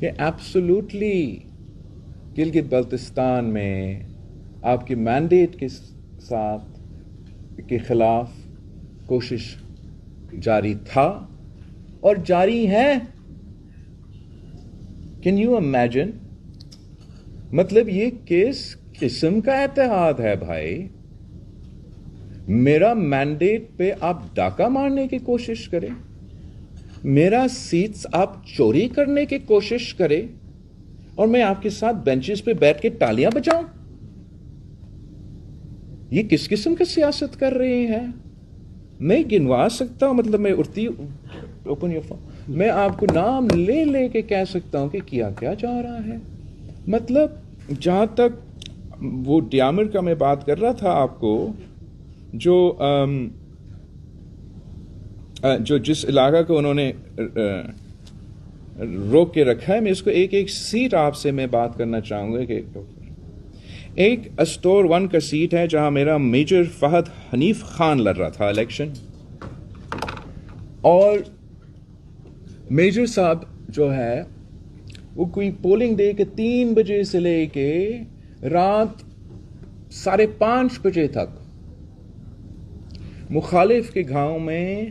کہ ایبسولوٹلی گلگت بلتستان میں آپ کے مینڈیٹ کے ساتھ کے خلاف کوشش جاری تھا اور جاری ہے. Can you imagine? مطلب یہ کس قسم کا اتحاد ہے بھائی؟ میرا مینڈیٹ پہ آپ ڈاکہ مارنے کی کوشش کریں، میرا سیٹس آپ چوری کرنے کی کوشش کریں، اور میں آپ کے ساتھ بینچز پہ بیٹھ کے تالیاں بجاؤں. یہ کس قسم کی سیاست کر رہے ہیں؟ میں گنوا سکتا ہوں، مطلب میں اٹھتی اوپن یور فون، میں آپ کو نام لے لے کے کہہ سکتا ہوں کہ کیا کیا جا رہا ہے. مطلب جہاں تک وہ ڈیامر کا میں بات کر رہا تھا آپ کو، جو جس علاقہ کو انہوں نے روک کے رکھا ہے، میں اس کو ایک ایک سیٹ آپ سے میں بات کرنا چاہوں گا. کہ ایک اسٹور 1 کا سیٹ ہے جہاں میرا میجر فہد حنیف خان لڑ رہا تھا الیکشن، اور میجر صاحب جو ہے وہ کوئی پولنگ ڈے کے 3 بجے سے لے کے رات 5:30 بجے تک مخالف کے گاؤں میں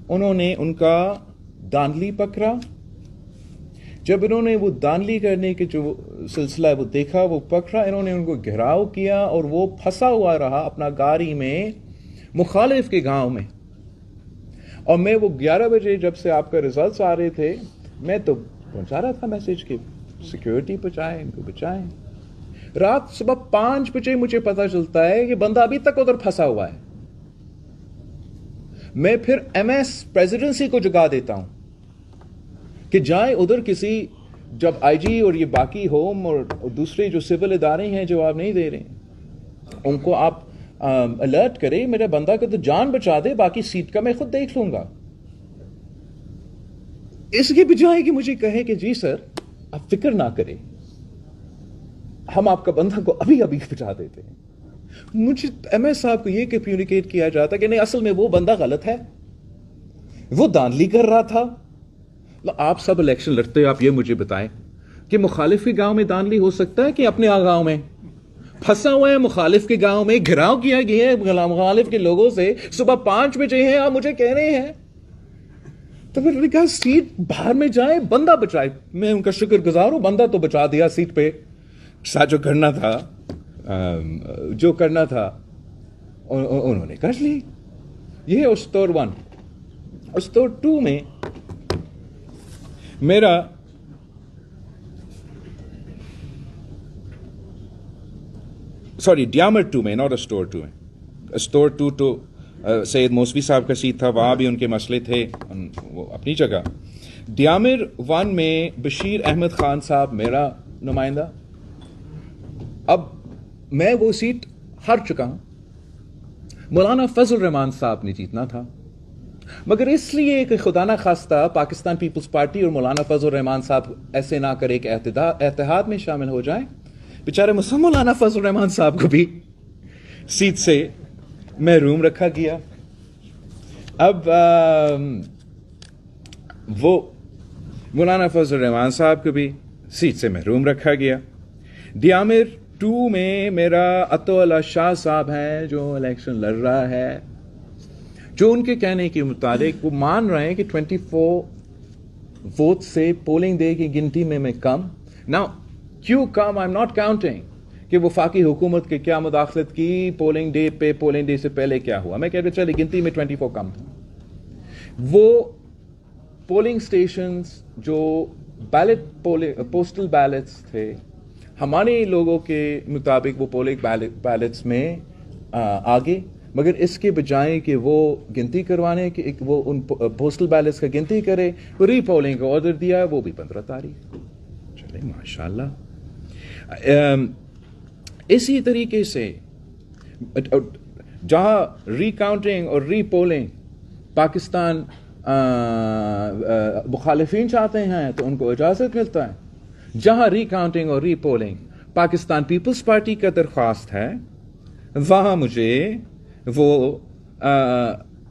انہوں نے ان کا داندلی پکڑا. جب انہوں نے وہ داندلی کرنے کے جو سلسلہ وہ دیکھا، وہ پکڑا، انہوں نے ان کو گھیراؤ کیا اور وہ پھنسا ہوا رہا اپنا گاڑی میں مخالف کے گاؤں میں. اور میں وہ 11 بجے جب سے آپ کا ریزلٹس آ رہے تھے، میں تو پہنچا رہا تھا میسج کہ سیکیورٹی بچائیں، ان کو بچائیں. رات صبح 5 بجے مجھے پتا چلتا ہے کہ بندہ ابھی تک ادھر پھنسا ہوا ہے. میں پھر ایم ایس پریزیڈنسی کو جگا دیتا ہوں کہ جائیں ادھر کسی، جب آئی جی اور یہ باقی ہوم اور دوسرے جو سول ادارے ہیں جواب نہیں دے رہے ہیں، ان کو آپ الرٹ کریں، میرے بندہ کو تو جان بچا دے، باقی سیٹ کا میں خود دیکھ لوں گا. اس کی بجائے کہ مجھے کہے کہ جی سر آپ فکر نہ کریں، ہم آپ کا بندہ کو ابھی ابھی بچا دیتے ہیں. مجھے ایم ایس صاحب کو یہ کمیونیکیٹ کیا جاتا کہ نہیں، اصل میں وہ بندہ غلط ہے، وہ داندلی کر رہا تھا. آپ سب الیکشن لڑتے ہو، آپ یہ مجھے بتائیں کہ مخالف کے گاؤں میں داندلی ہو سکتا ہے کہ اپنے گاؤں میں پھنسا ہوا ہے، مخالف کے گاؤں میں گھیراؤ کیا گیا ہے مخالف کے لوگوں سے، صبح 5 بجے ہیں، آپ مجھے کہہ رہے ہیں. تو پھر نے کہا سیٹ باہر میں جائے، بندہ بچائے. میں ان کا شکر گزار ہوں، بندہ تو بچا دیا سیٹ پہ. ساتھ جو کرنا تھا انہوں نے کر لی. یہ ہے اسٹور 1. اسٹور 2 میں میرا ڈیامر 2 میں، ناٹ اسٹور 2 میں. اسٹور 2 تو سید موسوی صاحب کا سیٹ تھا، وہاں بھی ان کے مسئلے تھے، وہ اپنی جگہ. ڈیامر 1 میں بشیر احمد خان صاحب میرا نمائندہ. اب میں وہ سیٹ ہار چکا ہوں. مولانا فضل الرحمان صاحب نے جیتنا تھا، مگر اس لیے کہ خدا نہ خواستہ پاکستان پیپلز پارٹی اور مولانا فضل الرحمان صاحب ایسے نہ کرے کہ اتحاد میں شامل ہو جائیں، بیچارے مولانا فضل الرحمان صاحب کو بھی سیٹ سے محروم رکھا گیا. اب وہ مولانا فضل الرحمان صاحب کو بھی سیٹ سے محروم رکھا گیا. ڈیامر 2 میں میرا عطا اللہ شاہ صاحب ہیں جو الیکشن لڑ رہا ہے، جو ان کے کہنے کے مطابق وہ مان رہے ہیں کہ 24 ووٹ سے پولنگ ڈے کی گنتی میں کم. نا کیوں کم؟ آئی ایم ناٹ کاؤنٹنگ کہ وفاقی حکومت کے کیا مداخلت کی پولنگ ڈے پہ، پولنگ ڈے سے پہلے کیا ہوا. میں کہہ رہا چلے گنتی میں 24 کم تھا. وہ پولنگ سٹیشنز جو پوسٹل بیلٹس تھے، ہمارے لوگوں کے مطابق وہ پولنگ بیلٹس میں آگے، مگر اس کے بجائے کہ وہ گنتی کروانے کہ وہ ان پوسٹل بیلٹس کا گنتی کرے، وہ ری پولنگ کا آرڈر دیا ہے، وہ بھی 15 تاریخ. چلے ماشاءاللہ. اسی طریقے سے جہاں ری کاؤنٹنگ اور ری پولنگ پاکستان مخالفین چاہتے ہیں تو ان کو اجازت ملتا ہے، جہاں ری کاؤنٹنگ اور ری پولنگ پاکستان پیپلز پارٹی کا درخواست ہے، وہاں مجھے وہ